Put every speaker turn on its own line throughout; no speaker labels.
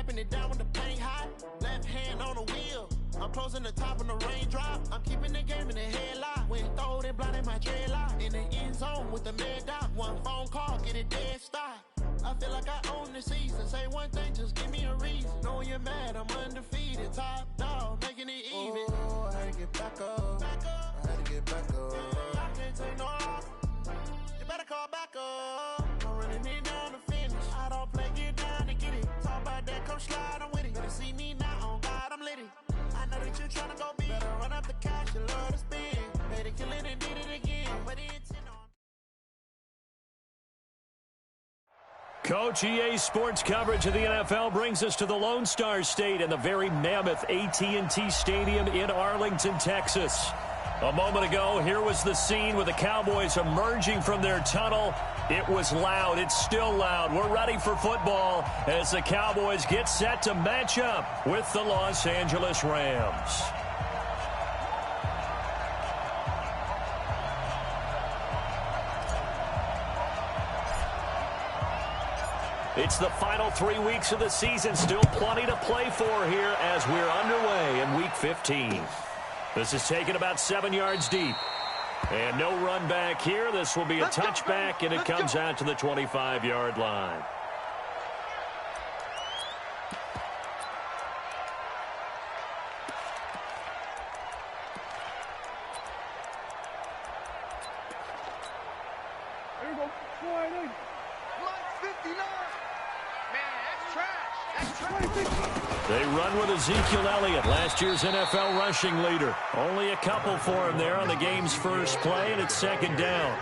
wiping it down when the paint hot. Left hand on the wheel. I'm closing the top on the raindrop. I'm keeping the game in the headlock. When throwed and blinded my dreadlock. In the end zone with the mad dot. One phone call, get it dead stop. I feel like I own the season. Say one thing, just give me a reason. Know you're mad, I'm undefeated. Top dog, making it even. Oh, I had to get back up. I had to get back up. I can't take no loss. You better call back up. I'm running it down to finish. I don't play, get down to get it. Talk about that, come slide, I'm with it. Better see me now, on God, I'm lit it. I know that you're trying to go big. Better run up the cash, you love to spend. Made it, kill it, and did it again. But it's on.
Coach, EA Sports coverage of the NFL brings us to the Lone Star State and the very mammoth AT&T Stadium in Arlington, Texas. A moment ago, here was the scene with the Cowboys emerging from their tunnel. It was loud. It's still loud. We're ready for football as the Cowboys get set to match up with the Los Angeles Rams. It's the final 3 weeks of the season. Still plenty to play for here as we're underway in Week 15. This is taken about 7 yards deep. And no run back here. This will be a touchback, and it comes out to the 25-yard line.
There you go. Slide 59. Man, that's trash. That's trash.
They run with Ezekiel Elliott, last year's NFL rushing leader. Only a couple for him there on the game's first play, and it's second down.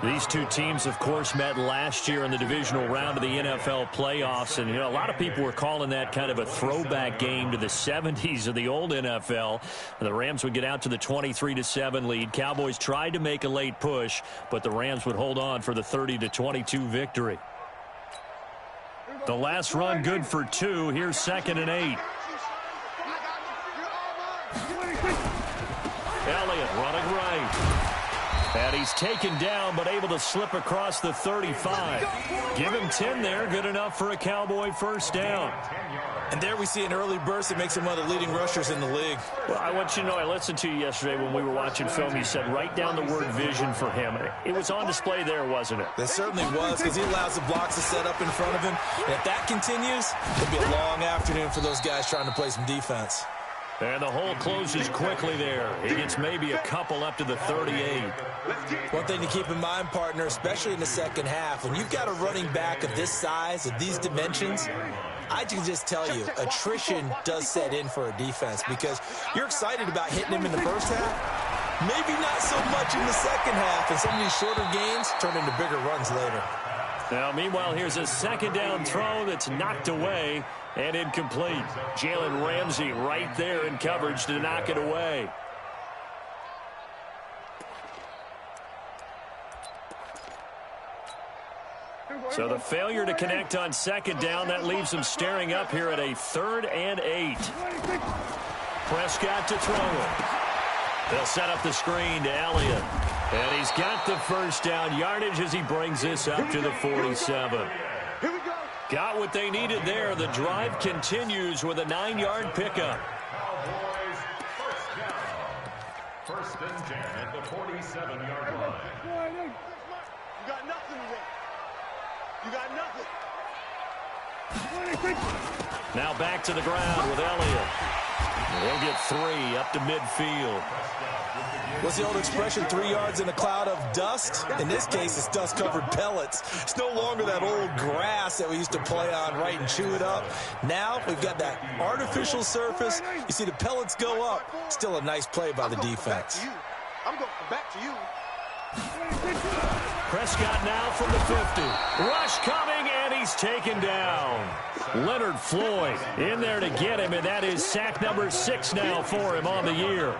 These two teams, of course, met last year in the divisional round of the NFL playoffs, and, you know, a lot of people were calling that kind of a throwback game to the 70s of the old NFL. The Rams would get out to the 23-7 lead. Cowboys tried to make a late push, but the Rams would hold on for the 30-22 victory. The last run good for 2. Here's 2nd and 8. Elliott running right. And he's taken down, but able to slip across the 35. Give him 10 there. Good enough for a Cowboy first down.
And there we see an early burst that makes him one of the leading rushers in the league.
Well, I want you to know, I listened to you yesterday when we were watching film. You said write down the word vision for him. It was on display there, wasn't it?
That certainly was, because he allows the blocks to set up in front of him. And if that continues, it'll be a long afternoon for those guys trying to play some defense.
And the hole closes quickly there. He gets maybe a couple up to the 38.
One thing to keep in mind, partner, especially in the second half, when you've got a running back of this size, of these dimensions, I can just tell you, attrition does set in for a defense because you're excited about hitting him in the first half. Maybe not so much in the second half, and some of these shorter gains turn into bigger runs later.
Now, meanwhile, here's a second down throw that's knocked away and incomplete. Jalen Ramsey right there in coverage to knock it away. So the failure to connect on second down, that leaves him staring up here at a 3rd and 8. Prescott to throw it. They'll set up the screen to Elliott. And he's got the first down yardage as he brings this up to the 47. Got what they needed there. The drive continues with a 9-yard pickup.
Cowboys first down. First and 10 at the 47-yard line.
You got nothing today. You got nothing.
Now back to the ground with Elliott. They'll get 3 up to midfield.
What's the old expression, 3 yards in a cloud of dust? In this case, it's dust-covered pellets. It's no longer that old grass that we used to play on, right, and chew it up. Now we've got that artificial surface. You see the pellets go up. Still a nice play by the defense.
I'm going back to you.
Prescott now from the 50. Rush coming, and he's taken down. Leonard Floyd in there to get him, and that is sack number 6 now for him on the year.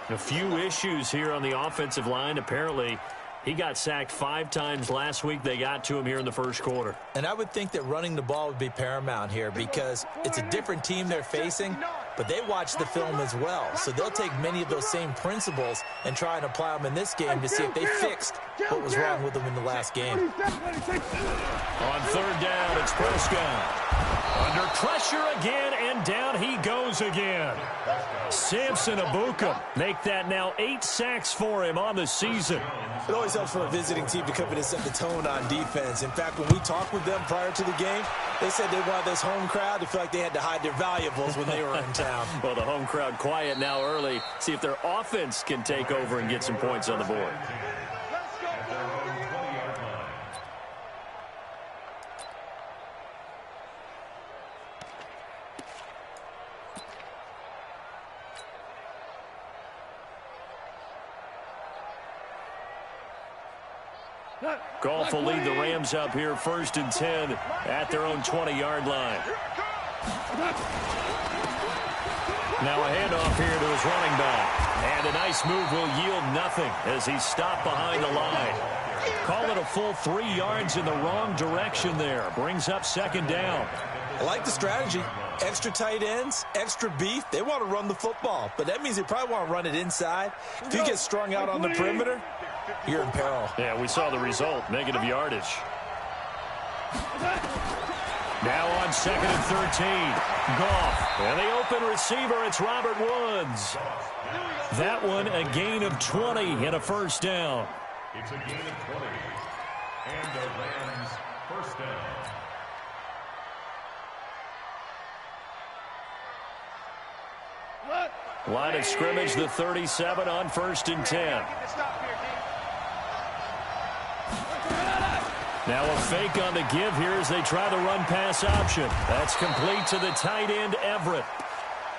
A few issues here on the offensive line. Apparently, he got sacked 5 times last week. They got to him here in the first quarter.
And I would think that running the ball would be paramount here because it's a different team they're facing, but they watch the film as well. So they'll take many of those same principles and try and apply them in this game to see if they fixed what was wrong with them in the last game.
On 3rd down, it's Prescott. Under pressure again, and down he goes again. Samson Abuka make that now 8 sacks for him on the season.
It always helps for a visiting team to come in and set the tone on defense. In fact, when we talked with them prior to the game, they said they wanted this home crowd to feel like they had to hide their valuables when they were in town.
Well, the home crowd quiet now early. See if their offense can take over and get some points on the board. Goff will lead the Rams up here 1st and 10 at their own 20-yard line. Now a handoff here to his running back. And a nice move will yield nothing as he's stopped behind the line. Call it a full 3 yards in the wrong direction there. Brings up 2nd down.
I like the strategy. Extra tight ends, extra beef. They want to run the football, but that means they probably want to run it inside. If you get strung out on the perimeter, you're in peril.
Yeah, we saw the result. Negative yardage. Now on 2nd and 13. Goff. And the open receiver, it's Robert Woods. That one a gain of 20 and a 1st down.
It's a gain of 20. And the Rams 1st down.
Line of scrimmage, the 37 on 1st and 10. Now a fake on the give here as they try the run-pass option. That's complete to the tight end, Everett.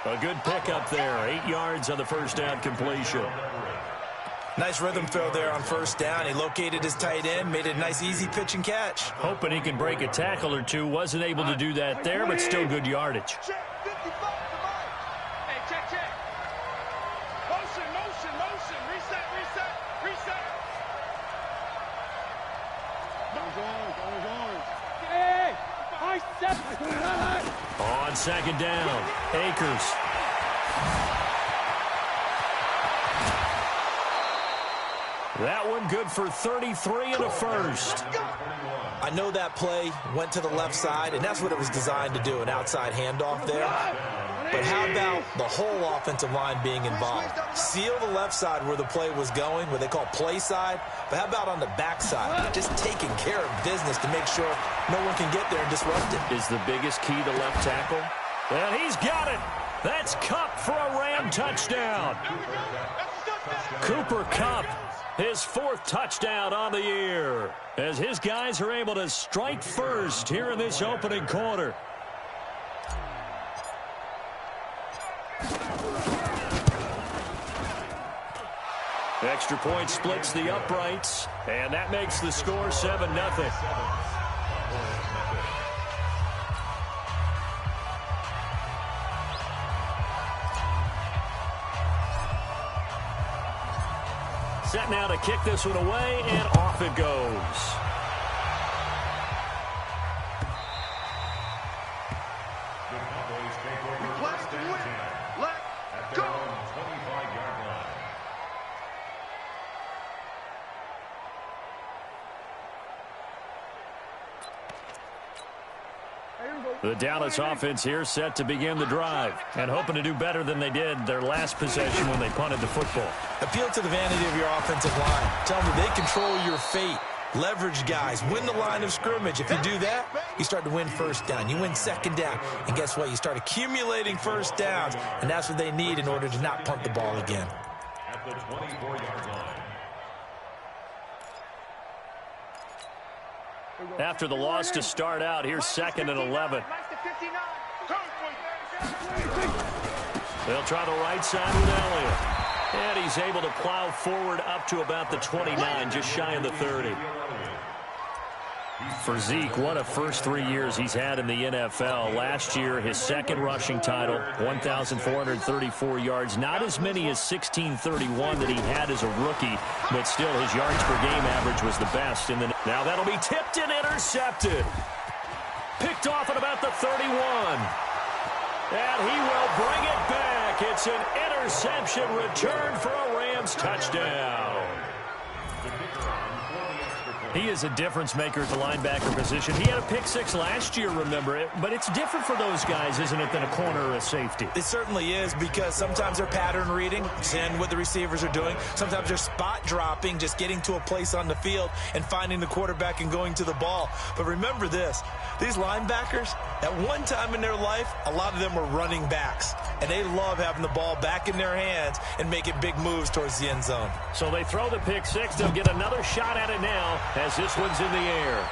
A good pickup there. 8 yards on the 1st down completion.
Nice rhythm throw there on 1st down. He located his tight end, made it a nice easy pitch and catch.
Hoping he can break a tackle or two. Wasn't able to do that there, but still good yardage. On 2nd down, Akers. That one good for 33 and a 1st.
I know that play went to the left side, and that's what it was designed to do, an outside handoff there. But how about the whole offensive line being involved? Seal the left side where the play was going, what they call play side. But how about on the back side? Just taking care of business to make sure no one can get there and disrupt it.
Is the biggest key to left tackle? Well, he's got it. That's Kupp for a Ram touchdown. Cooper Kupp, his 4th touchdown on the year, as his guys are able to strike first here in this opening quarter. Extra point splits the uprights, and that makes the score 7-0. Set now to kick this one away, and off it goes.
The Cowboys take over 1st and 10 at their own 25-yard line.
The Dallas offense here set to begin the drive and hoping to do better than they did their last possession when they punted the football.
Appeal to the vanity of your offensive line. Tell them they control your fate. Leverage guys. Win the line of scrimmage. If you do that, you start to win 1st down. You win 2nd down. And guess what? You start accumulating 1st downs. And that's what they need in order to not punt the ball again.
At the 24-yard line.
After the loss to start out, here's 2nd and 11. They'll try the right side with Elliott. And he's able to plow forward up to about the 29, just shy of the 30. For Zeke, what a first 3 years he's had in the NFL. Last year, his 2nd rushing title, 1,434 yards. Not as many as 1,631 that he had as a rookie, but still his yards per game average was the best. Now that'll be tipped and intercepted. Picked off at about the 31. And he will bring it back. It's an interception return for a Rams touchdown.
The kicker on for the extra point.
He is a difference maker at the linebacker position. He had a pick six last year, remember it, but it's different for those guys, isn't it, than a corner or a safety?
It certainly is, because sometimes they're pattern reading, seeing what the receivers are doing. Sometimes they're spot dropping, just getting to a place on the field and finding the quarterback and going to the ball. But remember this, these linebackers, at one time in their life, a lot of them were running backs, and they love having the ball back in their hands and making big moves towards the end zone.
So they throw the pick six. They'll get another shot at it now as this one's in the air.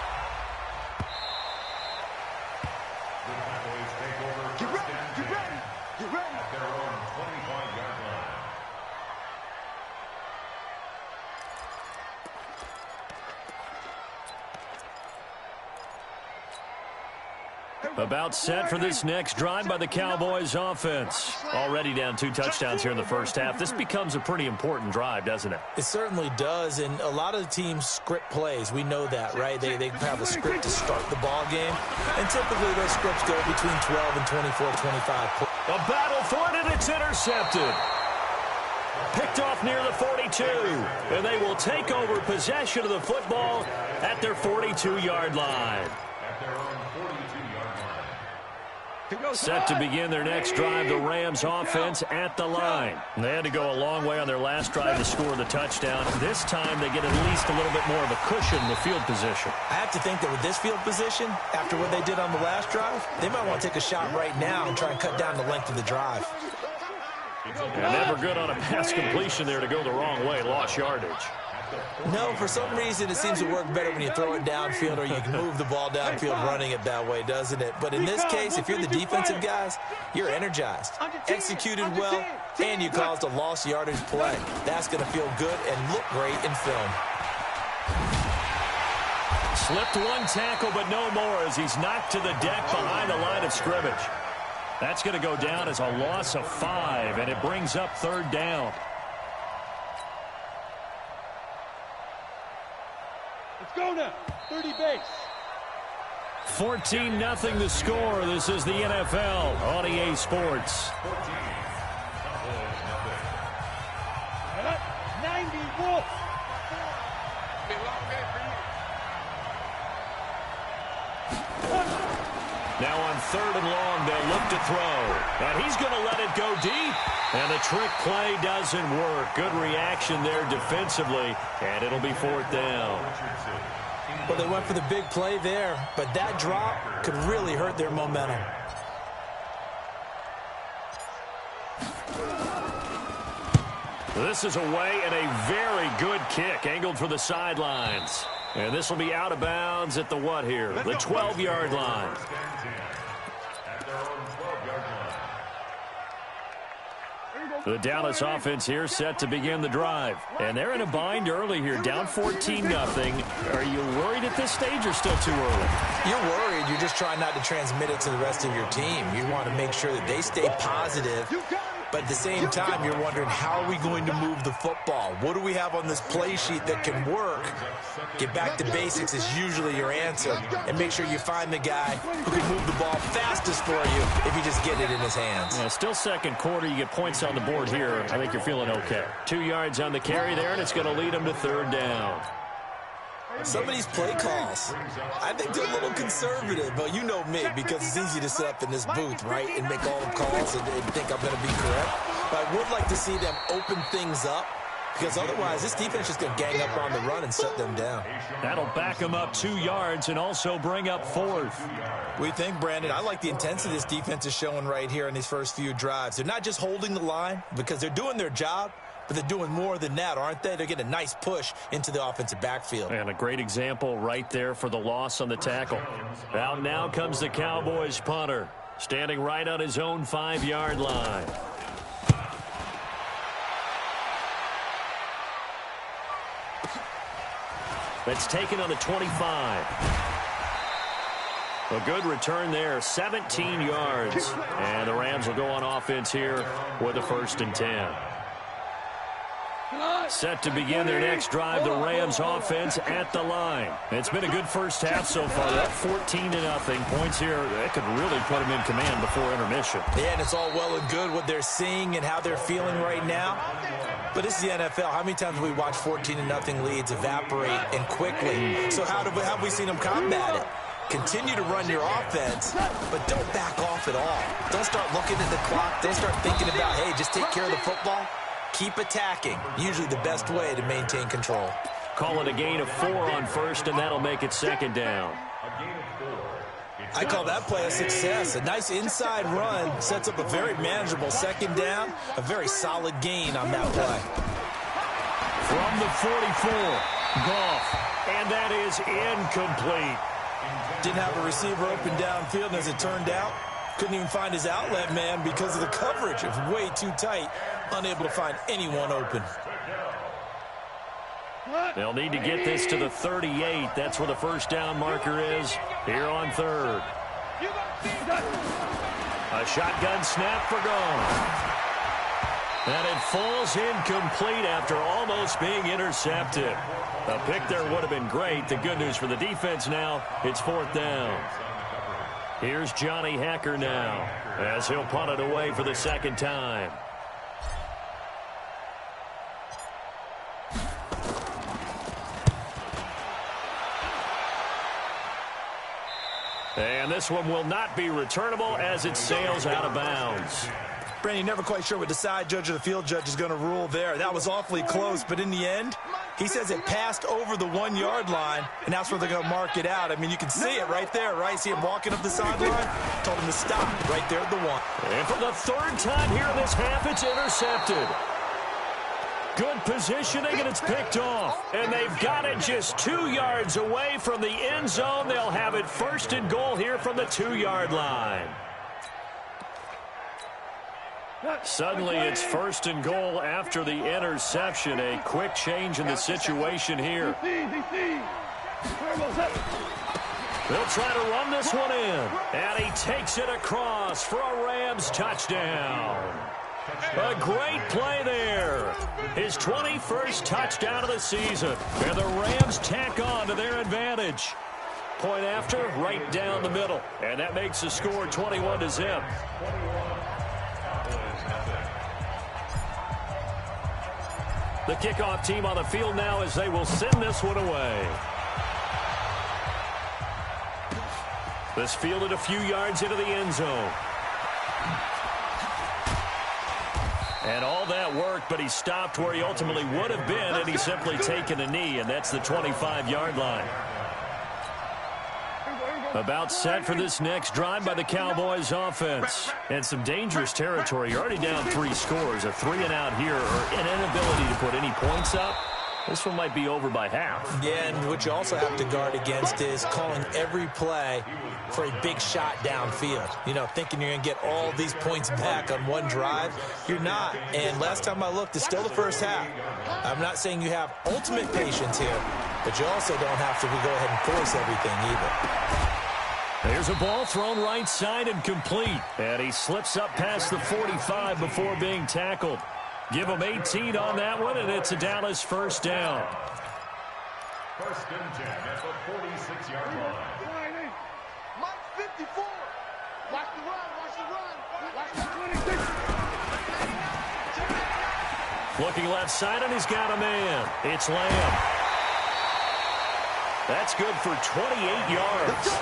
Get ready, get ready, get ready.
At their own 25-yard line.
About set for this next drive by the Cowboys offense. Already down 2 touchdowns here in the first half. This becomes a pretty important drive, doesn't it?
It certainly does, and a lot of the teams script plays. We know that, right? They have a script to start the ball game, and typically those scripts go between 12 and 24, 25.
A battle for it, and it's intercepted. Picked off near the 42, and they will take over possession of the football at their 42-yard line.
At their own 42-yard line.
Set to begin their next drive, the Rams offense at the line. They had to go a long way on their last drive to score the touchdown. This time they get at least a little bit more of a cushion in the field position.
I have to think that with this field position, after what they did on the last drive, they might want to take a shot right now and try and cut down the length of the drive.
And never good on a pass completion there to go the wrong way. Lost yardage.
No, for some reason it seems to work better when you throw it downfield, or you can move the ball downfield running it that way, doesn't it? But in this case, if you're the defensive guys, you're energized, executed well, and you caused a lost yardage play. That's going to feel good and look great in film.
Slipped one tackle, but no more as he's knocked to the deck behind the line of scrimmage. That's going to go down as a loss of 5, and it brings up 3rd down.
Let's go now. 30 base.
14-0 the score. This is the NFL on EA Sports.
90 Wolf.
Now on 3rd and long, they'll look to throw. And he's going to let it go deep. And the trick play doesn't work. Good reaction there defensively. And it'll be 4th down.
Well, they went for the big play there, but that drop could really hurt their momentum.
This is away, and a very good kick angled for the sidelines. And this will be out of bounds at the what here? The 12-yard line.
At their own 12-yard line.
The Dallas offense here set to begin the drive. And they're in a bind early here, down 14-0. Are you worried at this stage or still too early?
You're worried. You're just trying not to transmit it to the rest of your team. You want to make sure that they stay positive. But at the same time, you're wondering, how are we going to move the football? What do we have on this play sheet that can work? Get back to basics is usually your answer. And make sure you find the guy who can move the ball fastest for you if you just get it in his hands.
Yeah, still second quarter. You get points on the board here. I think you're feeling okay. 2 yards on the carry there, and it's going to lead them to 3rd down.
Some of these play calls, I think they're a little conservative, but you know me, because it's easy to sit up in this booth, right, and make all the calls and think I'm going to be correct. But I would like to see them open things up, because otherwise this defense is going to gang up on the run and shut them down.
That'll back them up 2 yards and also bring up 4th.
What do you think, Brandon? I like the intensity this defense is showing right here in these first few drives. They're not just holding the line because they're doing their job, but they're doing more than that, aren't they? They're getting a nice push into the offensive backfield.
And a great example right there for the loss on the tackle. Out now comes the Cowboys punter, standing right on his own 5-yard line. It's taken on the 25. A good return there, 17 yards. And the Rams will go on offense here with a 1st and 10. Set to begin their next drive, the Rams offense at the line. It's been a good first half so far. Up 14-0. Points here, that could really put them in command before intermission.
Yeah, and it's all well and good what they're seeing and how they're feeling right now. But this is the NFL. How many times have we watched 14-0 leads evaporate and quickly? So how have we seen them combat it? Continue to run your offense, but don't back off at all. Don't start looking at the clock. Don't start thinking about, hey, just take care of the football. Keep attacking. Usually the best way to maintain control.
Call it a gain of 4 on first, and that'll make it second down.
I call that play a success. A nice inside run sets up a very manageable second down. A very solid gain on that play.
From the 44, Goff, and that is incomplete.
Didn't have a receiver open downfield, and as it turned out, couldn't even find his outlet man because of the coverage. It was way too tight, unable to find anyone open.
They'll need to get this to the 38. That's where the first down marker is here on third. A shotgun snap for Goff. And it falls incomplete after almost being intercepted. A pick there would have been great. The good news for the defense now, it's fourth down. Here's Johnny Hacker now as he'll punt it away for the second time. And this one will not be returnable as it sails out of bounds.
Brandon, never quite sure what the side judge or the field judge is going to rule there. That was awfully close, but in the end, he says it passed over the 1-yard line, and that's where they're going to mark it out. I mean, you can see it right there, right? See him walking up the sideline? Told him to stop right there at the 1.
And for the third time here in this half, it's intercepted. Good positioning, and it's picked off. And they've got it just 2 yards away from the end zone. They'll have it first and goal here from the 2-yard line. Suddenly, it's first and goal after the interception. A quick change in the situation here. They'll try to run this one in. And he takes it across for a Rams touchdown. A great play there. His 21st touchdown of the season. And the Rams tack on to their advantage. Point after, right down the middle. And that makes the score 21-0. The kickoff team on the field now as they will send this one away. This fielded a few yards into the end zone. And all that worked, but he stopped where he ultimately would have been, and he's simply taken a knee, and that's the 25-yard line. About set for this next drive by the Cowboys offense. And some dangerous territory. You're already down 3 scores. A 3-and-out here, or an inability to put any points up. This one might be over by half.
Yeah, and what you also have to guard against is calling every play for a big shot downfield. You know, thinking you're going to get all these points back on one drive. You're not. And last time I looked, it's still the first half. I'm not saying you have ultimate patience here, but you also don't have to go ahead and force everything either.
There's a ball thrown right side and complete. And he slips up past the 45 before being tackled. Give him 18 on that one, and it's a Dallas first down.
First and 10 at the 46-yard line.
Mike 54. Watch the run, watch the run. Watch the 26.
Looking left side, and he's got a man. It's Lamb. That's good for 28 yards.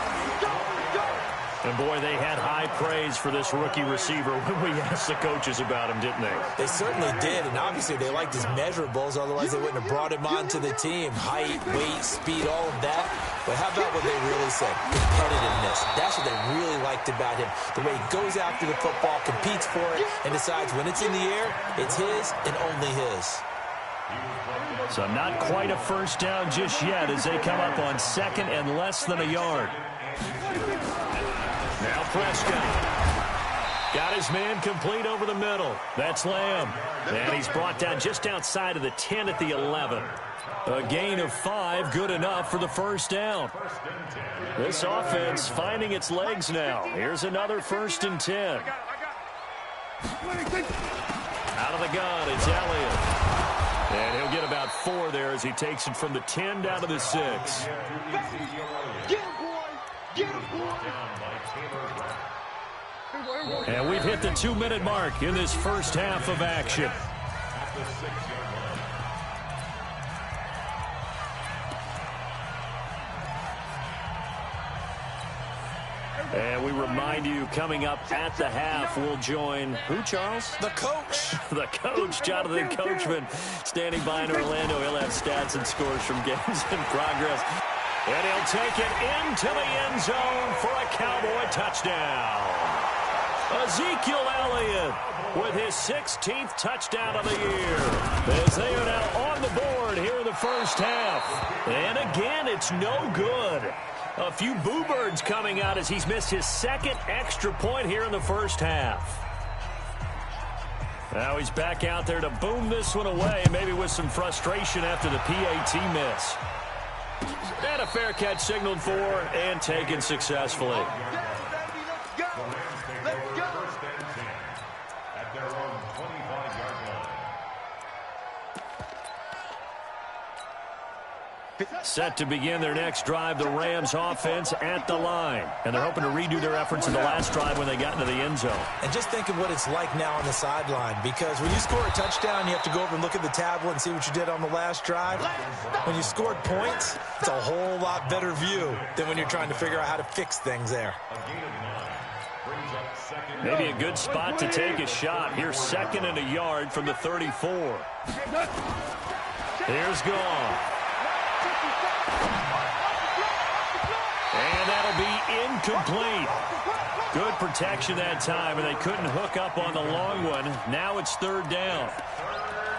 And, boy, they had high praise for this rookie receiver when we asked the coaches about him, didn't they?
They certainly did, and obviously they liked his measurables. Otherwise, they wouldn't have brought him onto the team. Height, weight, speed, all of that. But how about what they really said? Competitiveness. That's what they really liked about him. The way he goes after the football, competes for it, and decides when it's in the air, it's his and only his.
So not quite a first down just yet as they come up on second and less than a yard. Now Prescott. Got his man complete over the middle. That's Lamb. And he's brought down just outside of the 10 at the 11. A gain of 5, good enough for the first down. This offense finding its legs now. Here's another first and 10. Out of the gun, it's Elliott. And he'll get about 4 there as he takes it from the 10 down to the 6.
Get him, boy. Get him, boy.
And we've hit the 2-minute mark in this first half of action.
the 6-yard line.
And we remind you, coming up at the half, we'll join who, Charles?
The coach.
The coach, Jonathan Coachman, standing by in Orlando. He'll have stats and scores from games in progress. And he'll take it into the end zone for a Cowboy touchdown. Ezekiel Elliott with his 16th touchdown of the year, as they are now on the board here in the first half. And again, it's no good. A few boo birds coming out as he's missed his second extra point here in the first half. Now he's back out there to boom this one away, maybe with some frustration after the PAT miss. And a fair catch signaled for and taken successfully. Set to begin their next drive, the Rams offense at the line. And they're hoping to redo their efforts in the last drive when they got into the end zone.
And just think of what it's like now on the sideline, because when you score a touchdown, you have to go over and look at the tablet and see what you did on the last drive. When you scored points, it's a whole lot better view than when you're trying to figure out how to fix things there.
Maybe a good spot to take a shot. Here's 2nd and a yard from the 34. Here's Gone. And that'll be incomplete. Good protection that time, and they couldn't hook up on the long one. Now it's 3rd down.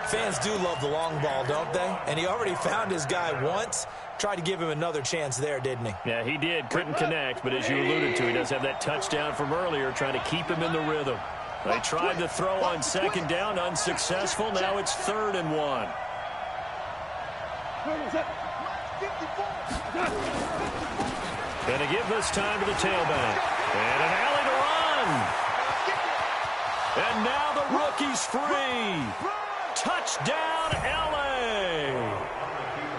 Fans do love the long ball, don't they? And he already found his guy once. Tried to give him another chance there, didn't he?
Yeah, he did. Couldn't connect, but as you alluded to, he does have that touchdown from earlier, trying to keep him in the rhythm. They tried to throw on 2nd down, unsuccessful. Now it's 3rd and 1. Going to give this time to the tailback. And an alley to run. And now the rookie's free. Touchdown, LA.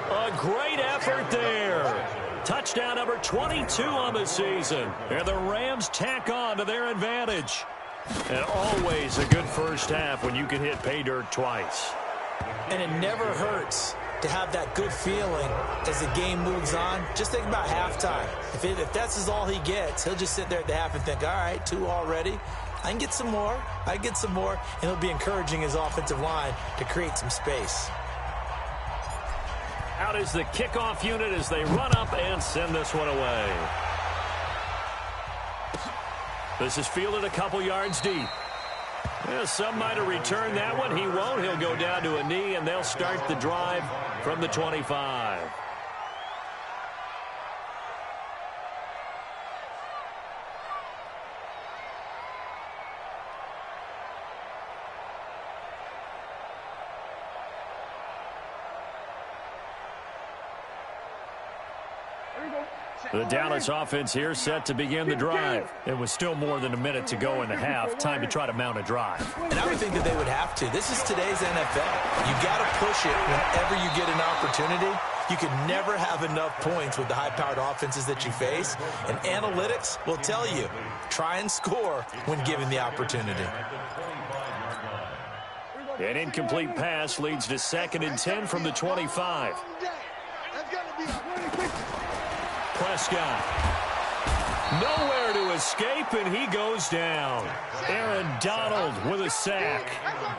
A great effort there. Touchdown number 22 on the season. And the Rams tack on to their advantage. And always a good first half when you can hit pay dirt twice.
And it never hurts to have that good feeling as the game moves on. Just think about halftime. If that's all he gets, he'll just sit there at the half and think, all right, 2 already. I can get some more. I can get some more. And he'll be encouraging his offensive line to create some space.
Out is the kickoff unit as they run up and send this one away. This is fielded a couple yards deep. Yeah, some might have returned that one. He won't. He'll go down to a knee, and they'll start the drive from the 25. The Dallas offense here set to begin the drive. It was still more than a minute to go in the half. Time to try to mount a drive.
And I would think that they would have to. This is today's NFL. You got to push it whenever you get an opportunity. You can never have enough points with the high-powered offenses that you face. And analytics will tell you, try and score when given the opportunity.
An incomplete pass leads to 2nd and 10 from the 25. Prescott. Nowhere to escape, and he goes down. Aaron Donald with a sack.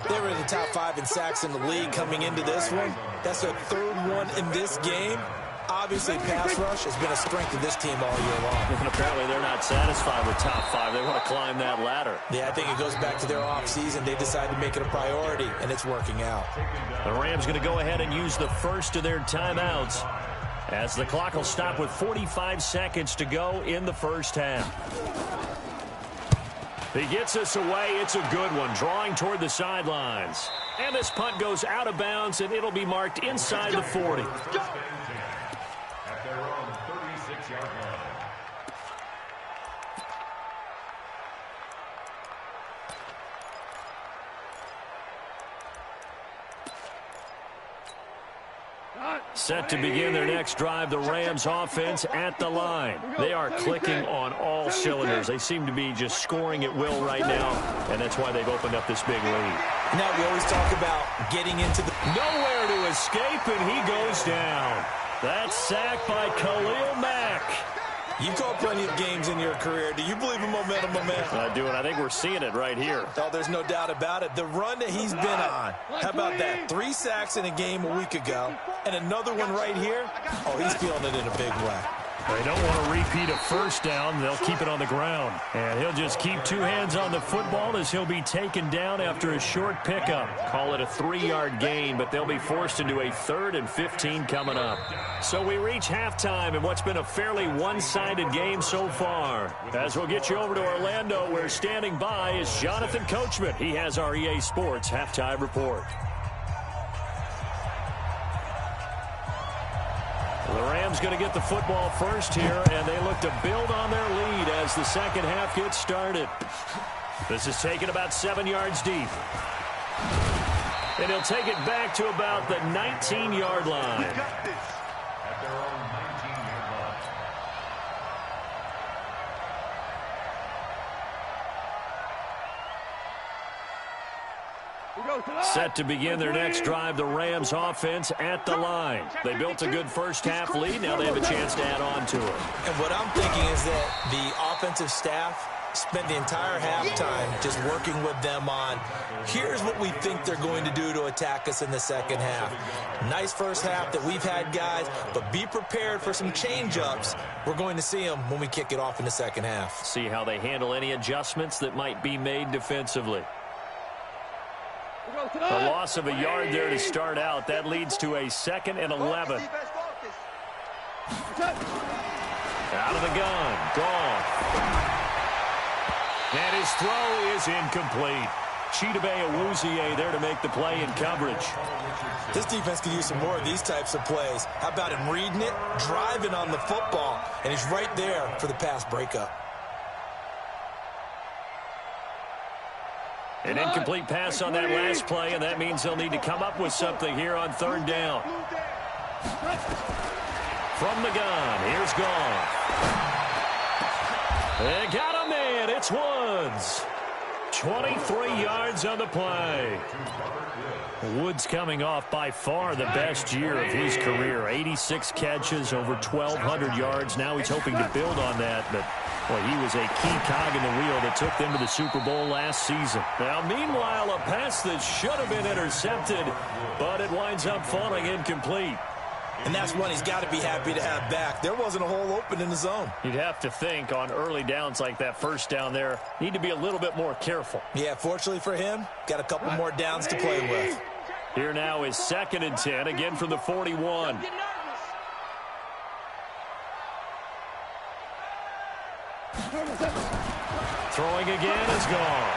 They were in the top 5 in sacks in the league coming into this one. That's their 3rd one in this game. Obviously, pass rush has been a strength of this team all year long.
And apparently they're not satisfied with top 5. They want to climb that ladder.
Yeah, I think it goes back to their offseason. They decided to make it a priority, and it's working out.
The Rams going to go ahead and use the first of their timeouts, as the clock will stop with 45 seconds to go in the first half. He gets us away. It's a good one, drawing toward the sidelines. And this punt goes out of bounds, and it'll be marked inside the 40.
At their own 36-yard line.
Set to begin their next drive, the Rams offense at the line. They are clicking on all cylinders. They seem to be just scoring at will right now and that's why they've opened up this big lead.
Now, we always talk about getting into the...
Nowhere to escape, and he goes down. That's sacked by Khalil Mack.
You've called plenty of games in your career. Do you believe in momentum, my man?
I do, and I think we're seeing it right here.
Oh, there's no doubt about it. The run that he's been on. How about that? 3 sacks in a game a week ago, and another one right here. Oh, he's feeling it in a big way.
They don't want to repeat a first down. They'll keep it on the ground. And he'll just keep 2 hands on the football as he'll be taken down after a short pickup. Call it a 3-yard gain, but they'll be forced into a 3rd and 15 coming up. So we reach halftime in what's been a fairly one-sided game so far. As we'll get you over to Orlando, where standing by is Jonathan Coachman. He has our EA Sports halftime report. The Rams going to get the football first here, and they look to build on their lead as the second half gets started. This is taken about 7 yards deep. And he'll take it back to about the 19-yard line.
At their own 19-yard line.
Set to begin their next drive, the Rams offense at the line. They built a good first half lead. Now they have a chance to add on to it.
And what I'm thinking is that the offensive staff spent the entire halftime just working with them on, here's what we think they're going to do to attack us in the second half. Nice first half that we've had, guys, but be prepared for some change-ups. We're going to see them when we kick it off in the second half.
See how they handle any adjustments that might be made defensively. A loss of a yard there to start out. That leads to a 2nd and 11. Out of the gun. Gone. And his throw is incomplete. Chidobe Awuzie there to make the play in coverage.
This defense could use some more of these types of plays. How about him reading it, driving on the football, and he's right there for the pass breakup.
An incomplete pass on that last play, and that means they'll need to come up with something here on 3rd down. From the gun, here's Goff. They got a man, it's Woods. 23 yards on the play. Woods coming off by far the best year of his career. 86 catches, over 1,200 yards. Now he's hoping to build on that, but boy, he was a key cog in the wheel that took them to the Super Bowl last season. Now, meanwhile, a pass that should have been intercepted, but it winds up falling incomplete.
And that's one he's got to be happy to have back. There wasn't a hole open in the zone.
You'd have to think on early downs like that first down there, need to be a little bit more careful.
Yeah, fortunately for him, got a couple more downs to play with.
Here now is 2nd and 10, again from the 41. Throwing again is gone.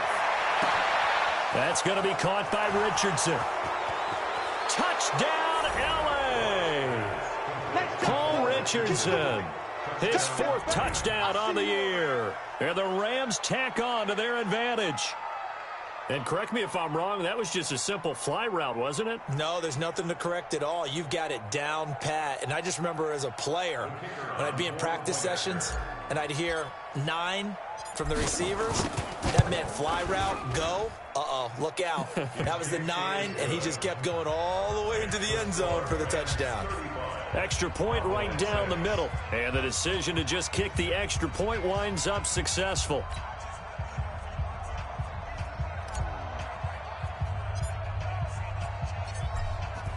That's going to be caught by Richardson. Touchdown, L.A. Paul Richardson, his 4th touchdown on the year. And the Rams tack on to their advantage. And correct me if I'm wrong, that was just a simple fly route, wasn't it?
No, there's nothing to correct at all. You've got it down pat. And I just remember as a player, when I'd be in practice sessions and I'd hear 9 from the receivers, that meant fly route, go. Uh-oh, look out. That was the 9, and he just kept going all the way into the end zone for the touchdown.
Extra point right down the middle. And the decision to just kick the extra point winds up successful.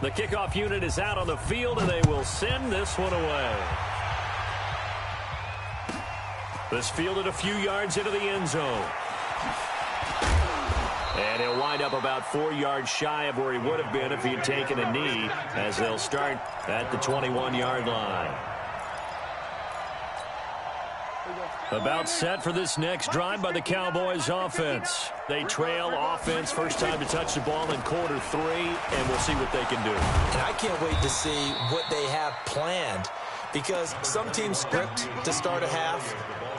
The kickoff unit is out on the field, and they will send this one away. This fielded a few yards into the end zone. And he'll wind up about 4 yards shy of where he would have been if he had taken a knee, as they'll start at the 21-yard line. About set for this next drive by the Cowboys offense. They trail offense, first time to touch the ball in quarter 3, and we'll see what they can do.
And I can't wait to see what they have planned, because some teams script to start a half.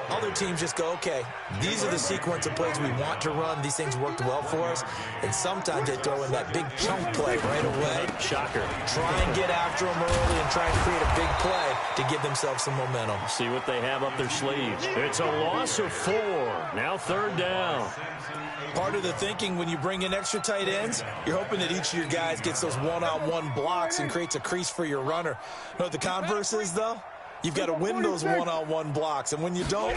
Other teams just go, okay, these are the sequence of plays we want to run. These things worked well for us. And sometimes they throw in that big chunk play right away.
Shocker.
Try and get after them early and try and create a big play to give themselves some momentum.
See what they have up their sleeves. It's a loss of 4. Now 3rd down.
Part of the thinking when you bring in extra tight ends, you're hoping that each of your guys gets those one-on-one blocks and creates a crease for your runner. You know what the converse is, though? You've got to win those one-on-one blocks, and when you don't,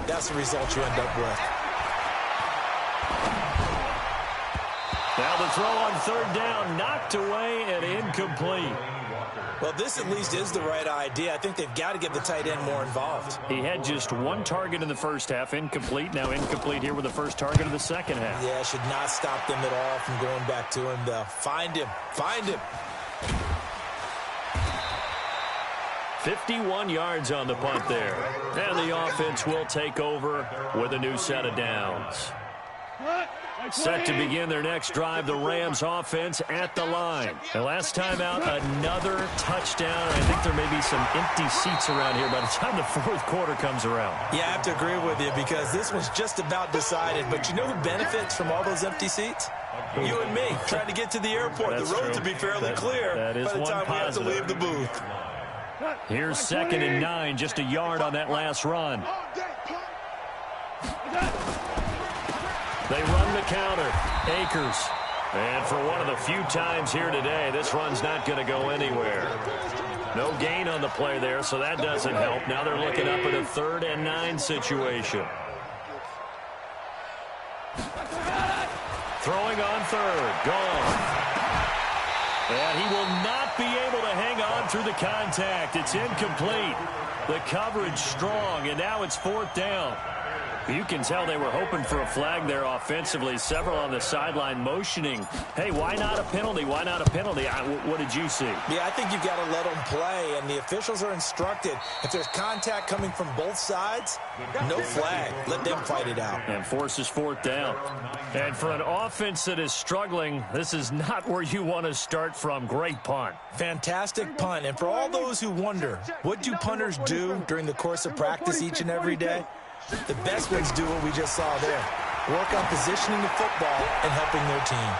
that's the result you end up with.
Now the throw on 3rd down, knocked away and incomplete.
Well, this at least is the right idea. I think they've got to get the tight end more involved.
He had just 1 target in the first half, incomplete. Now incomplete here with the first target of the second half.
Yeah, should not stop them at all from going back to him, though. Find him. Find him.
51 yards on the punt there. And the offense will take over with a new set of downs. Set to begin their next drive, the Rams offense at the line. And last time out, another touchdown. I think there may be some empty seats around here by the time the 4th quarter comes around.
Yeah, I have to agree with you because this one's just about decided. But you know who benefits from all those empty seats? You and me, trying to get to the airport.
That's
the road
true.
to be fairly clear
that is
by the time we have to leave the booth.
Here's 2nd and 9, just a yard on that last run. They run the counter. Akers. And for one of the few times here today, this run's not going to go anywhere. No gain on the play there, so that doesn't help. Now they're looking up at a 3rd and 9 situation. Throwing on 3rd. Gone. And he will not be able to hang on through the contact. It's incomplete. The coverage strong, and now it's 4th down. You can tell they were hoping for a flag there offensively. Several on the sideline motioning. Hey, why not a penalty? Why not a penalty? What did you see?
Yeah, I think you've got to let them play, and the officials are instructed. If there's contact coming from both sides, no flag. Let them fight it out.
And forces 4th down. And for an offense that is struggling, this is not where you want to start from. Great punt.
Fantastic punt. And for all those who wonder, what do punters do during the course of practice each and every day? The best ones do what we just saw there. Work on positioning the football and helping their team.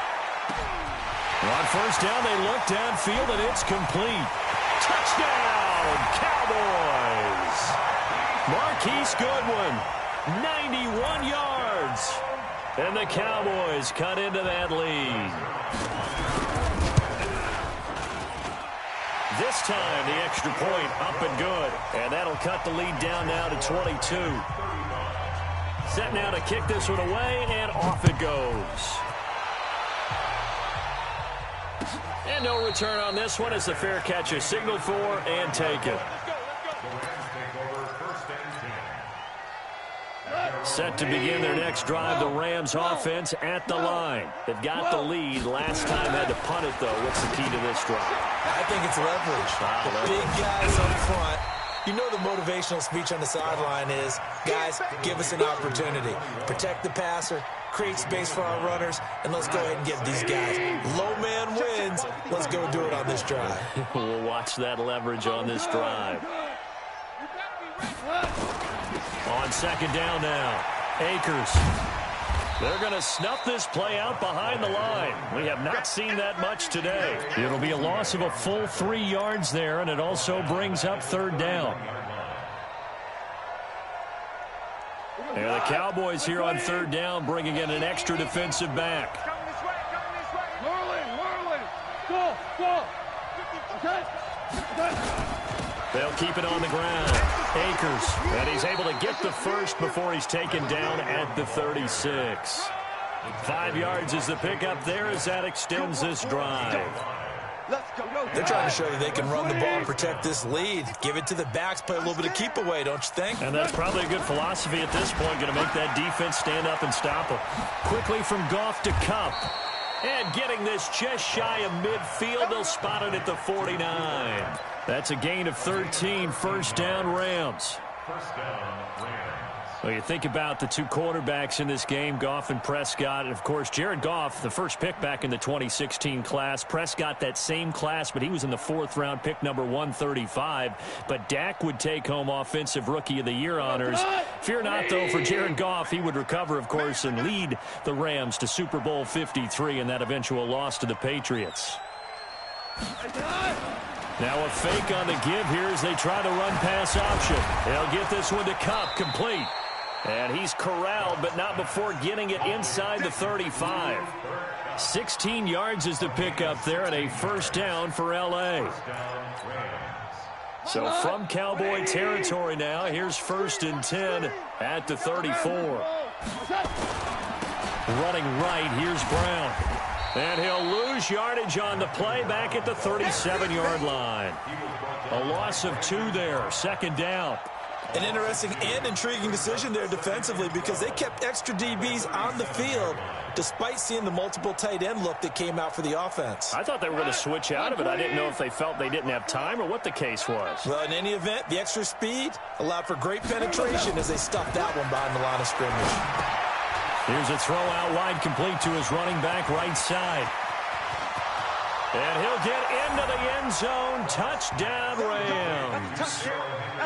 On 1st down, they look downfield, and it's complete. Touchdown, Cowboys! Marquise Goodwin, 91 yards. And the Cowboys cut into that lead. This time, the extra point up and good. And that'll cut the lead down now to 22. Set now to kick this one away, and off it goes. And no return on this one as the fair catch is signaled for and taken. Set to begin their next drive, the Rams offense at the line. They've got the lead. Last time had to punt it, though. What's the key to this drive?
I think it's leverage. The big guys up front. You know the motivational speech on the sideline is, guys, give us an opportunity. Protect the passer, create space for our runners, and let's go ahead and get these guys. Low man wins. Let's go do it on this drive.
We'll watch that leverage on this drive. On 2nd down now, Akers. They're going to snuff this play out behind the line. We have not seen that much today. It'll be a loss of a full 3 yards there, and it also brings up 3rd down. And the Cowboys here on 3rd down, bringing in an extra defensive back.
Coming this way, coming this way. Merlin. Go.
They'll keep it on the ground. Akers, and he's able to get the first before he's taken down at the 36. 5 yards is the pickup there as that extends this drive.
They're trying to show that they can run the ball and protect this lead. Give it to the backs, play a little bit of keep away, don't you think?
And that's probably a good philosophy at this point, going to make that defense stand up and stop them. Quickly from Goff to Kupp. And getting this just shy of midfield, they'll spot it at the 49. That's a gain of 13, 1st down Rams.
1st down Rams.
Well, you think about the two quarterbacks in this game, Goff and Prescott. And, of course, Jared Goff, the first pick back in the 2016 class. Prescott, that same class, but he was in the 4th round, pick number 135. But Dak would take home Offensive Rookie of the Year honors. Fear not, though, for Jared Goff. He would recover, of course, and lead the Rams to Super Bowl 53 and that eventual loss to the Patriots. Now a fake on the give here as they try the run-pass option. They'll get this one to Kupp, complete. And he's corralled, but not before getting it inside the 35. 16 yards is the pickup there, and a first down for L.A. So from Cowboy territory now, here's 1st and 10 at the 34. Running right, here's Brown. And he'll lose yardage on the play back at the 37-yard line. A loss of 2 there, 2nd down.
An interesting and intriguing decision there defensively because they kept extra DBs on the field despite seeing the multiple tight end look that came out for the offense.
I thought they were going to switch out of it. I didn't know if they felt they didn't have time or what the case was.
Well, in any event, the extra speed allowed for great penetration as they stuffed that one behind the line of scrimmage.
Here's a throw out wide, complete to his running back right side. And he'll get into the end zone. Touchdown, Rams.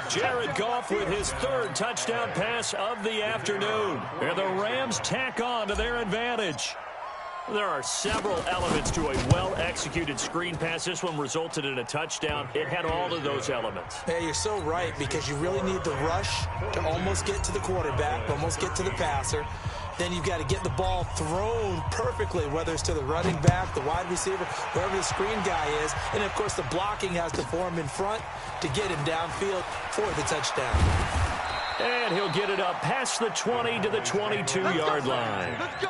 Jared Goff with his 3rd touchdown pass of the afternoon. And the Rams tack on to their advantage. There are several elements to a well-executed screen pass. This one resulted in a touchdown. It had all of those elements.
Yeah, you're so right because you really need the rush to almost get to the quarterback, almost get to the passer. Then you've got to get the ball thrown perfectly, whether it's to the running back, the wide receiver, wherever the screen guy is. And, of course, the blocking has to form in front to get him downfield for the touchdown.
And he'll get it up past the 20 to the 22-yard line.
Let's go.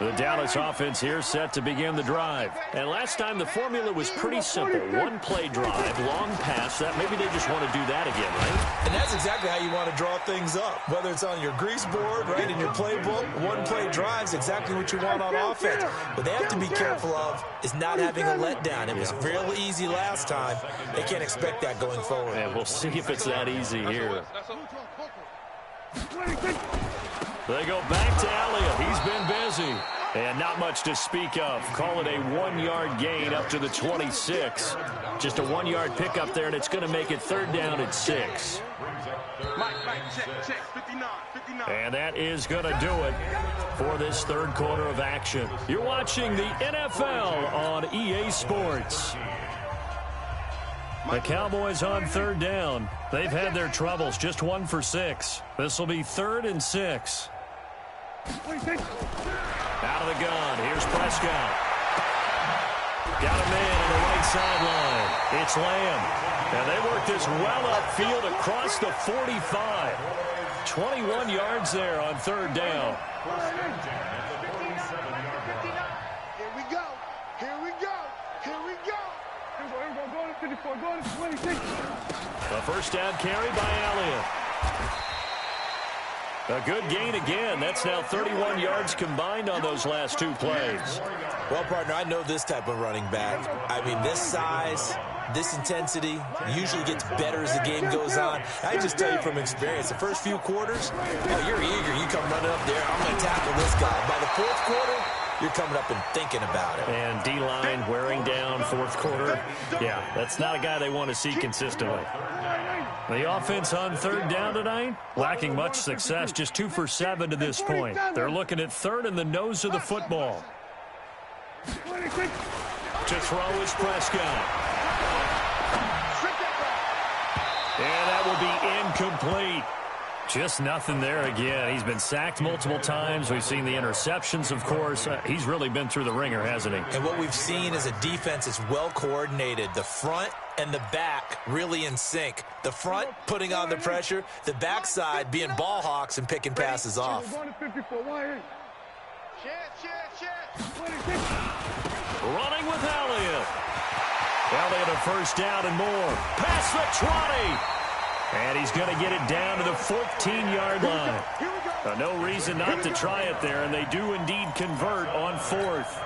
The Dallas offense here set to begin the drive. And last time the formula was pretty simple. 1-play drive, long pass. That maybe they just want to do that again, right?
And that's exactly how you want to draw things up. Whether it's on your grease board, right, in your playbook, 1-play drive is exactly what you want on offense. What they have to be careful of is not having a letdown. It was real easy last time. They can't expect that going forward.
And we'll see if it's that easy here. They go back to Elliott. He's been busy. And not much to speak of. Call it a 1-yard gain up to the 26. Just a 1-yard pickup there, and it's going to make it 3rd down at 6.
Check, 59.
And that is going to do it for this 3rd quarter of action. You're watching the NFL on EA Sports. The Cowboys on 3rd down. They've had their troubles, just 1 for 6. This will be 3rd and 6. Out of the gun, here's Prescott. Got a man on the right sideline. It's Lamb. And they work this well upfield across the 45. 21 yards there on 3rd down.
Here we go.
A first down carry by Elliott. A good gain again. That's now 31 yards combined on those last 2 plays.
Well, partner, I know this type of running back. I mean, this size, this intensity usually gets better as the game goes on. I just tell you from experience, the first few quarters, oh, you're eager. You come running up there, I'm going to tackle this guy. By the 4th quarter, you're coming up and thinking about it.
And D-line wearing down 4th quarter. Yeah, that's not a guy they want to see consistently. The offense on 3rd down tonight, lacking much success, just 2 for 7 to this point. They're looking at 3rd in the nose of the football. To throw is Prescott. And that will be incomplete. Just nothing there again. He's been sacked multiple times. We've seen the interceptions, of course. He's really been through the ringer, hasn't he?
And what we've seen is a defense that's well coordinated. The front and the back really in sync. The front putting on the pressure, the backside being ball hawks and picking passes off.
Running with Elliott. Elliott a first down and more. Past the 20. And he's going to get it down to the 14-yard line. No reason not to try it there, and they do indeed convert on 4th.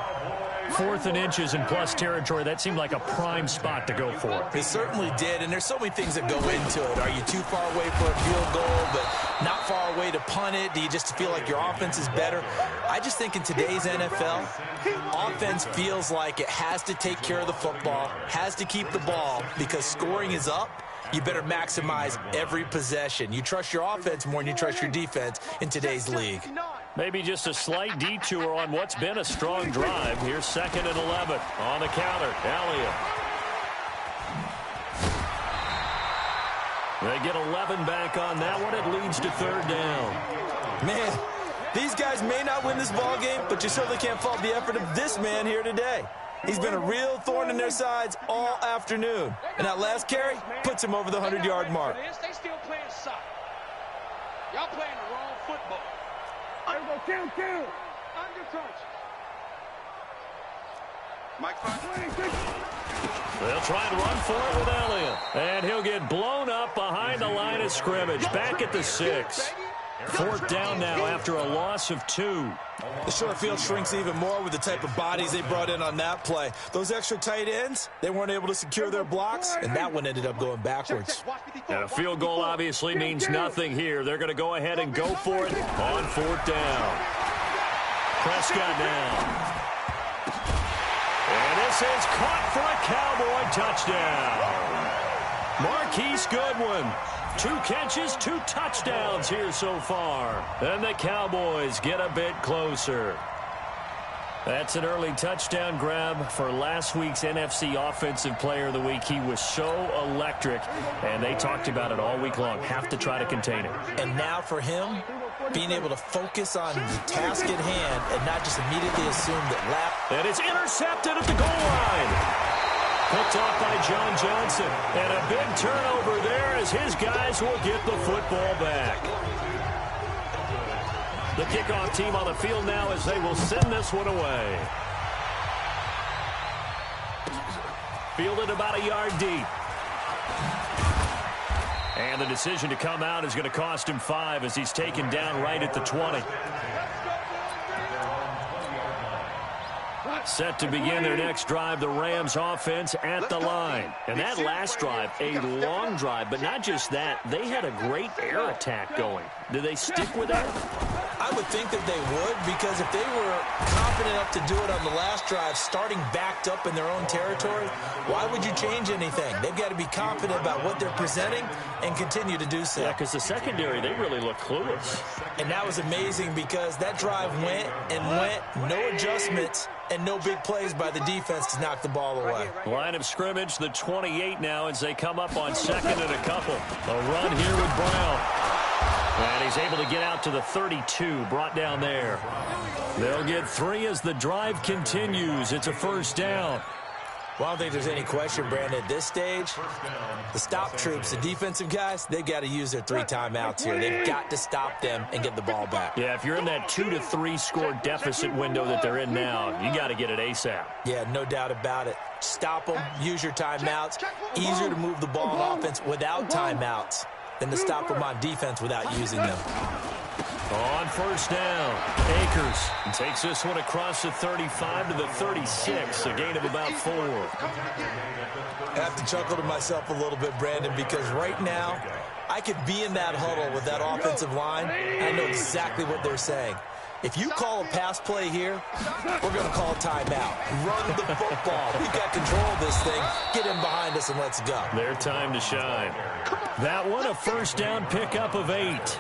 4th and inches in plus territory. That seemed like a prime spot to go for.
It certainly did, and there's so many things that go into it. Are you too far away for a field goal, but not far away to punt it? Do you just feel like your offense is better? I just think in today's NFL, offense feels like it has to take care of the football, has to keep the ball, because scoring is up. You better maximize every possession. You trust your offense more than you trust your defense in today's league.
Maybe just a slight detour on what's been a strong drive. Here's 2nd and 11 on the counter. Elliott. They get 11 back on that one. It leads to 3rd down.
Man, these guys may not win this ball game, but you certainly can't fault the effort of this man here today. He's been a real thorn in their sides all afternoon. And that last carry puts him over the 100-yard mark.
They still playing soccer. Y'all playing the wrong football. Under touch. Mike,
They'll try and run for it with Elliott. And he'll get blown up behind the line of scrimmage. Back at the 6. 4th down now after a loss of 2.
The short field shrinks even more with the type of bodies they brought in on that play. Those extra tight ends, they weren't able to secure their blocks, and that one ended up going backwards.
And a field goal obviously means nothing here. They're going to go ahead and go for it on 4th down. Prescott now. And this is caught for a Cowboy touchdown. Marquise Goodwin. 2 catches, 2 touchdowns here so far. And the Cowboys get a bit closer. That's an early touchdown grab for last week's NFC Offensive Player of the Week. He was so electric, and they talked about it all week long. Have to try to contain it.
And now for him, being able to focus on the task at hand and not just immediately assume that
And it's intercepted at the goal line. Picked off by John Johnson. And a big turnover there as his guys will get the football back. The kickoff team on the field now as they will send this one away. Fielded about a yard deep. And the decision to come out is going to cost him 5 as he's taken down right at the 20. Set to begin their next drive, the Rams offense at the line. And that last drive, a long drive, but not just that, they had a great air attack going. Do they stick with that?
I would think that they would, because if they were confident enough to do it on the last drive, starting backed up in their own territory, why would you change anything? They've got to be confident about what they're presenting and continue to do so.
Yeah, because the secondary, they really look clueless.
And that was amazing because that drive went and went, no adjustments, and no big plays by the defense to knock the ball away.
Line of scrimmage, the 28 now as they come up on 2nd and a couple. A run here with Brown. And he's able to get out to the 32, brought down there. They'll get 3 as the drive continues. It's a 1st down.
Well, I don't think there's any question, Brandon, at this stage, the stop troops, the defensive guys, they've got to use their 3 timeouts here. They've got to stop them and get the ball back.
Yeah, if you're in that 2 to 3 score deficit window that they're in now, you got to get it ASAP.
Yeah, no doubt about it. Stop them, use your timeouts. Easier to move the ball on offense without timeouts than to stop them on defense without using them.
On 1st down, Akers takes this one across the 35 to the 36, a gain of about 4.
I have to chuckle to myself a little bit, Brandon, because right now I could be in that huddle with that offensive line. I know exactly what they're saying. If you call a pass play here, we're going to call a timeout. Run the football. We've got control of this thing. Get in behind us and let's go.
Their time to shine. That one, a 1st down pickup of 8.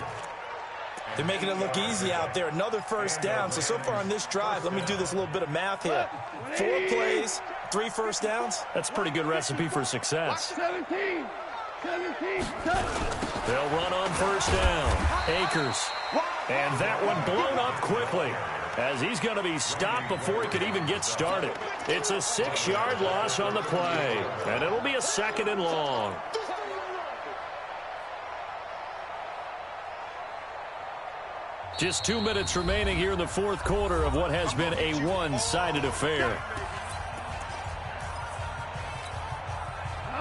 They're making it look easy out there. Another 1st down. So far on this drive, let me do this little bit of math here. 4 plays, 3 1st downs.
That's a pretty good recipe for success.
17.
They'll run on 1st down. Akers. And that one blown up quickly as he's going to be stopped before he could even get started. It's a 6-yard loss on the play, and it'll be a 2nd and long. Just 2 minutes remaining here in the 4th quarter of what has been a one-sided affair.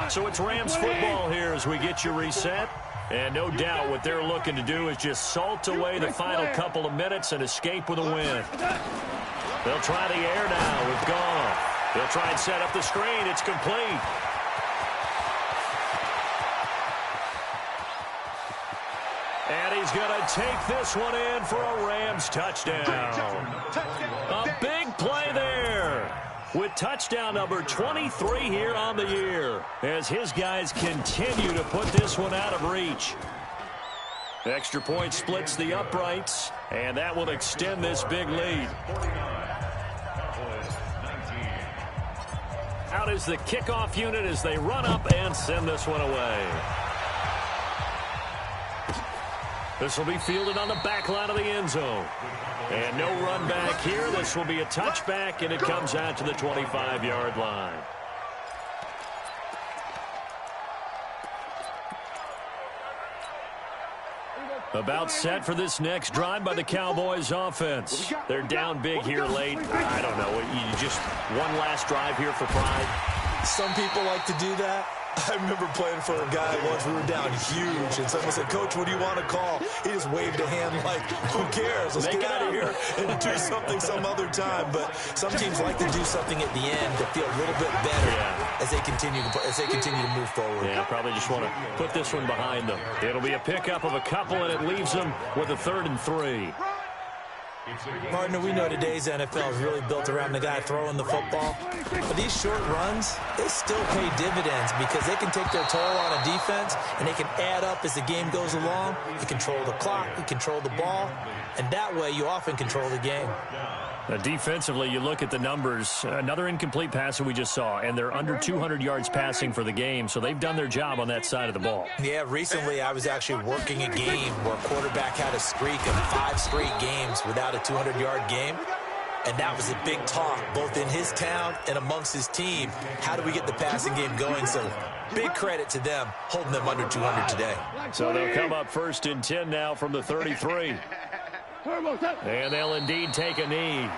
So it's Rams football here as we get you reset. And no doubt what they're looking to do is just salt away the final couple of minutes and escape with a win. They'll try the air now with Goff. He'll try and set up the screen. It's complete. And he's going to take this one in for a Rams touchdown. A big play there with touchdown number 23 here on the year as his guys continue to put this one out of reach. Extra point splits the uprights, and that will extend this big lead. Out is the kickoff unit as they run up and send this one away. This will be fielded on the back line of the end zone. And no run back here. This will be a touchback, and it comes out to the 25-yard line. About set for this next drive by the Cowboys offense. They're down big here late. I don't know. You just one last drive here for pride.
Some people like to do that. I remember playing for a guy once. We were down huge, and someone said, "Coach, what do you want to call?" He just waved a hand like, who cares? Let's get out of here and do something some other time. But some teams like to do something at the end to feel a little bit better as they continue to move forward.
Yeah, probably just want to put this one behind them. It'll be a pickup of a couple, and it leaves them with a 3rd and 3.
Partner, we know today's NFL is really built around the guy throwing the football. But these short runs, they still pay dividends because they can take their toll on a defense, and they can add up as the game goes along. You control the clock, you control the ball, and that way you often control the game.
Defensively, you look at the numbers. Another incomplete pass that we just saw, and they're under 200 yards passing for the game, so they've done their job on that side of the ball.
Yeah, recently I was actually working a game where a quarterback had a streak of 5 straight games without a 200-yard game, and that was a big talk, both in his town and amongst his team. How do we get the passing game going? So big credit to them, holding them under 200 today.
So they'll come up 1st and 10 now from the 33. And they'll indeed take a knee.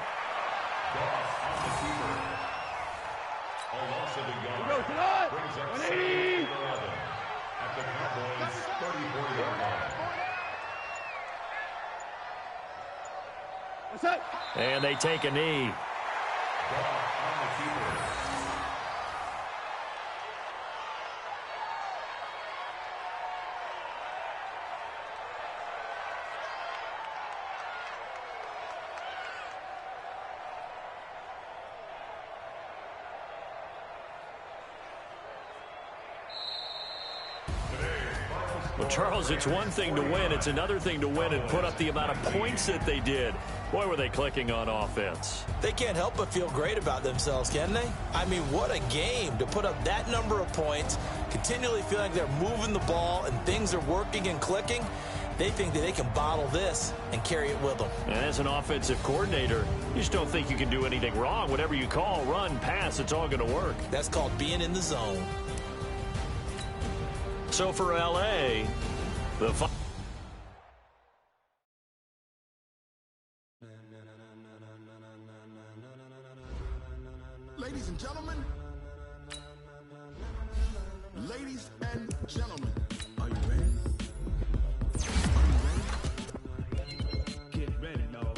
And they take a knee. Well, Charles, it's one thing to win. It's another thing to win and put up the amount of points that they did. Boy, were they clicking on offense.
They can't help but feel great about themselves, can they? I mean, what a game to put up that number of points, continually feeling like they're moving the ball and things are working and clicking. They think that they can bottle this and carry it with them.
And as an offensive coordinator, you just don't think you can do anything wrong. Whatever you call, run, pass, it's all going to work.
That's called being in the zone.
So for L.A., the
Ladies and gentlemen, are you ready? Get ready, y'all.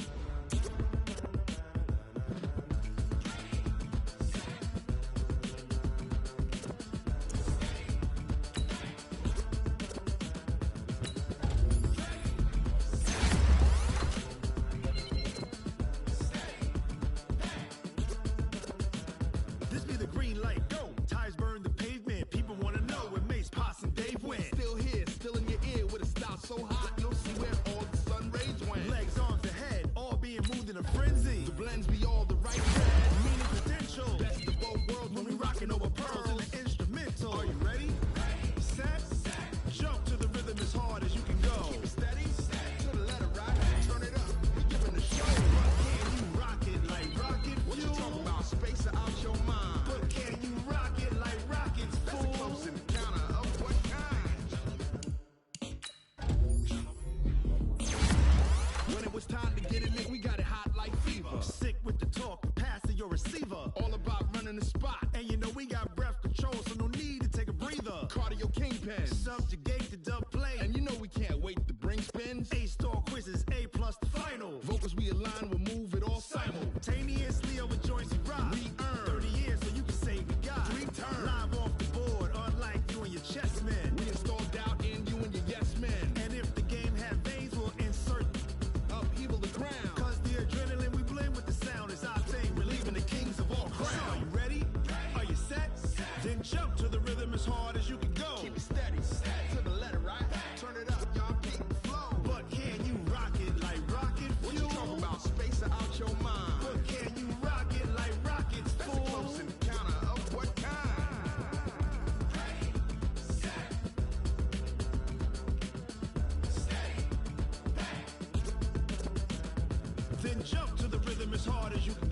This be the green light, go. Tires burn the pavement. People want to know where Mace, Poss, and Dave went. Still here, still in your ear with a style so hot, you'll see where all the sun rays went. Legs, arms, and head, all being moved in a frenzy. The blends be all the right bread, meaning potential. Best of both worlds when we rockin' over pearls in the instrumental. Are you ready? Set, jump to the rhythm as hard as you can go. Keep it steady, to the letter right. Turn it up, you're giving the show. But can you rock it like rocket fuel? What you talking about? Space out your mind. But can you rock it like rockets, fool? That's a close encounter of what kind? When it was time to get it lit, we got it hot like fever. Sick with the talk, pass to your receiver. All about running the spot. And you know we got breath control, so no need to take a breather. Cardio kingpin, subjugate the dub play. And you know we can't wait to bring spins. A-star quizzes, A+ the final. Vocals we align, we'll move it all simultaneous. Jump to the rhythm as hard as you can